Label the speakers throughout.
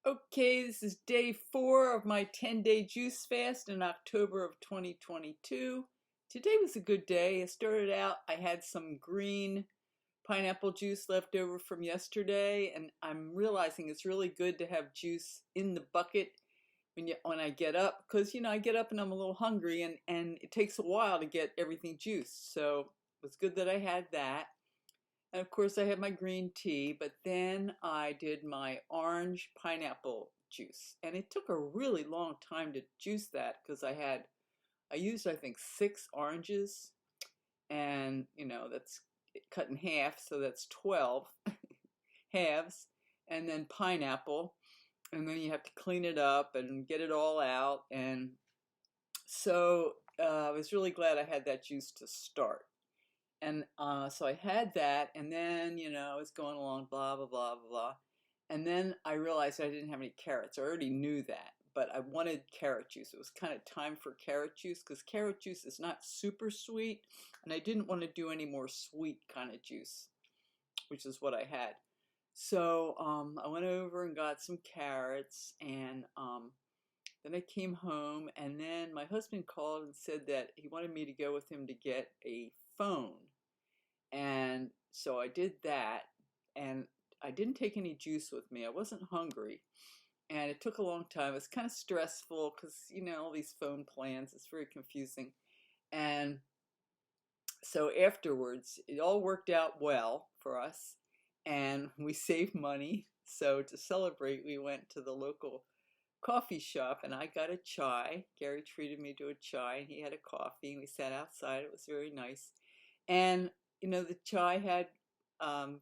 Speaker 1: Okay, this is day 4 of my 10-day juice fast in October of 2022. Today was a good day. I started out, I had some green pineapple juice left over from yesterday, and I'm realizing it's really good to have juice in the bucket when I get up, because I get up and I'm a little hungry, and it takes a while to get everything juiced. So it was good that I had that. And of course, I had my green tea, but then I did my orange pineapple juice. And it took a really long time to juice that because I used, I think, 6 oranges. And, that's cut in half, so that's 12 halves. And then pineapple. And then you have to clean it up and get it all out. And so I was really glad I had that juice to start. And so I had that, and then, I was going along, blah, blah, blah, blah, blah. And then I realized I didn't have any carrots. I already knew that, but I wanted carrot juice. It was kind of time for carrot juice because carrot juice is not super sweet, and I didn't want to do any more sweet kind of juice, which is what I had. So I went over and got some carrots, and then I came home, and then my husband called and said that he wanted me to go with him to get a phone. And so I did that, and I didn't take any juice with me. I wasn't hungry, and it took a long time. It was kind of stressful because, all these phone plans, it's very confusing. And so afterwards, it all worked out well for us, and we saved money. So to celebrate, we went to the local coffee shop, and I got a chai. Gary treated me to a chai, and he had a coffee, and we sat outside. It was very nice. And, the chai had um,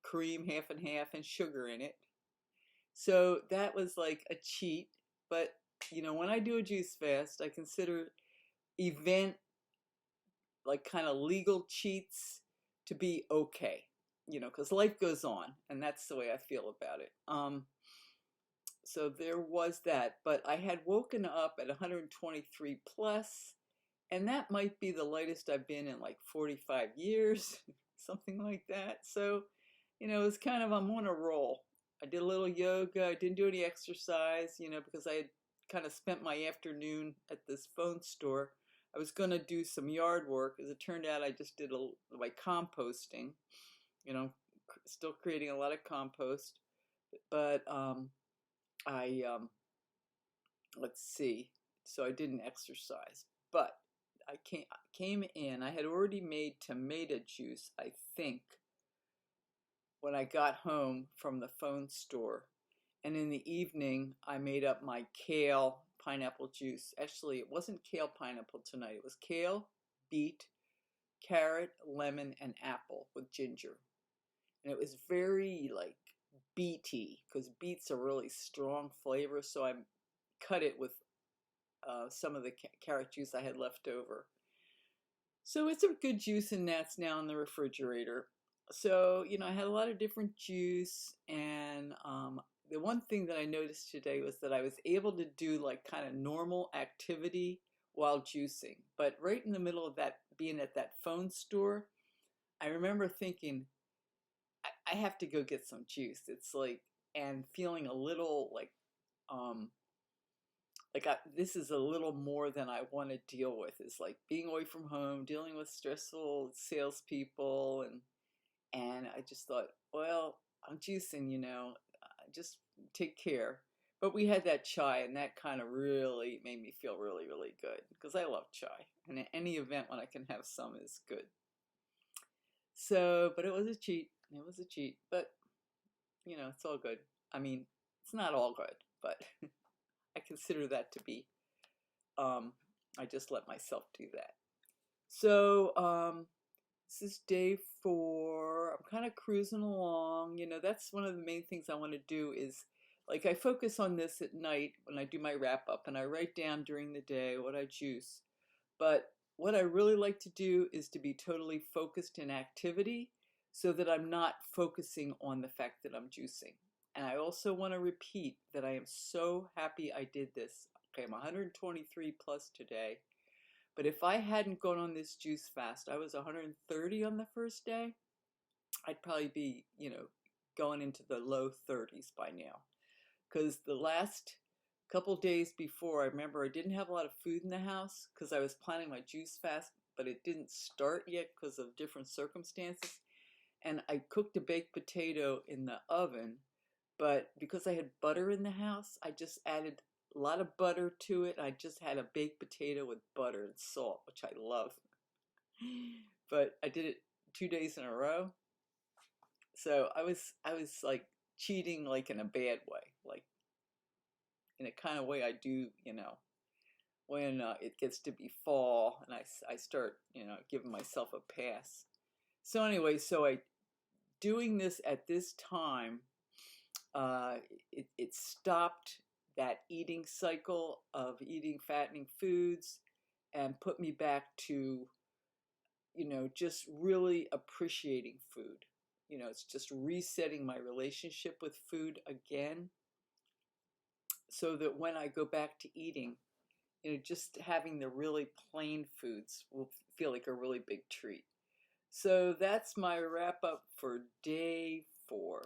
Speaker 1: cream half and half and sugar in it. So that was like a cheat. But, when I do a juice fast, I consider event, like kind of legal cheats, to be okay, because life goes on. And that's the way I feel about it. So there was that. But I had woken up at 123 plus. And that might be the lightest I've been in like 45 years, something like that. So, it's kind of, I'm on a roll. I did a little yoga. I didn't do any exercise, because I had kind of spent my afternoon at this phone store. I was going to do some yard work. As it turned out, I just did my composting, you know, still creating a lot of compost. But let's see. So I didn't exercise. But I came in, I had already made tomato juice, I think, when I got home from the phone store. And in the evening, I made up my kale pineapple juice. Actually, it wasn't kale pineapple tonight. It was kale, beet, carrot, lemon, and apple with ginger. And it was very like beety because beets are really strong flavor. So I cut it with some of the carrot juice I had left over. So it's a good juice, and that's now in the refrigerator. So, I had a lot of different juice, and the one thing that I noticed today was that I was able to do like kind of normal activity while juicing. But right in the middle of that, being at that phone store, I remember thinking, I have to go get some juice. It's like, and feeling a little um, this is a little more than I want to deal with. It's like being away from home, dealing with stressful salespeople, and I just thought, well, I'm juicing, just take care. But we had that chai, and that kind of really made me feel really, really good because I love chai, and at any event when I can have some is good. So, but it was a cheat. It was a cheat, but it's all good. I mean, it's not all good, but I consider that to be. Um, I just let myself do that. So this is day 4. I'm kind of cruising along. That's one of the main things I want to do is like I focus on this at night when I do my wrap up, and I write down during the day what I juice. But what I really like to do is to be totally focused in activity so that I'm not focusing on the fact that I'm juicing. And I also want to repeat that I am so happy I did this. Okay, I'm 123 plus today. But if I hadn't gone on this juice fast, I was 130 on the first day, I'd probably be, going into the low 30s by now. because the last couple days before, I remember I didn't have a lot of food in the house because I was planning my juice fast, but it didn't start yet because of different circumstances. And I cooked a baked potato in the oven, but because I had butter in the house, I just added a lot of butter to it. I just had a baked potato with butter and salt, which I love. But I did it 2 days in a row. So I was like cheating like in a bad way, like in a kind of way I do, when it gets to be fall and I start, giving myself a pass. So anyway, I doing this at this time, it stopped that eating cycle of eating fattening foods and put me back to, just really appreciating food. It's just resetting my relationship with food again so that when I go back to eating, just having the really plain foods will feel like a really big treat. So that's my wrap up for day 4.